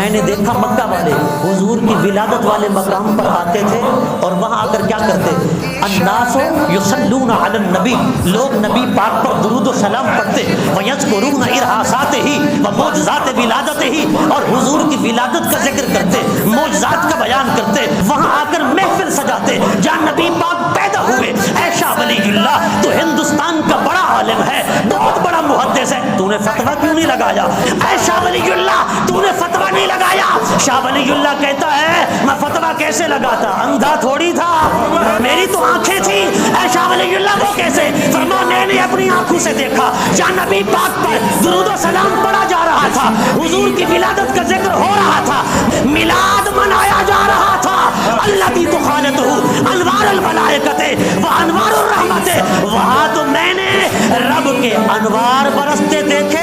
मैंने देखा मक्का वाले हुजूर की विलादत वाले मकाम पर आते थे और वहाँ आकर क्या करते, अन्नासो युसल्लूना अलन नबी, लोग नबी पाक पर दुरूद व सलाम पढ़ते, वयज़कुरूना इरहासातिही व मौजज़ात विलादतिही, और हुजूर की विलादत का जिक्र करते, मौजज़ात का बयान करते, वहाँ आकर महफिल सजाते जहाँ नबी पाक पैदा हुए। ऐ शाह वलीउल्लाह, तो हिंदुस्तान का बड़ा आलिम है, बहुत बड़ा मुहद्दिस है, तूने फतवा क्यों नहीं लगाया? ऐ शाह वलीउल्लाह, तूने फतवा नहीं लगाया? शाह वलीउल्लाह कहता है मैं फतवा कैसे लगाता, अंधा थोड़ी था, मेरी तो आंखें थी। ऐ शाह वलीउल्लाह वो कैसे? फरमा मैंने अपनी आंखों से देखा जहाँ नबी पाक पर दुरूद व सलाम पढ़ा जा रहा था, हुजूर की विलादत का जिक्र हो रहा था, मिलाद मनाया जा रहा था। अल्लज़ी तुखालितहु अनवारुल मलाइकते व अनवारुर रहमते, वहाँ तो मैंने रब के अनवार बरसते देखे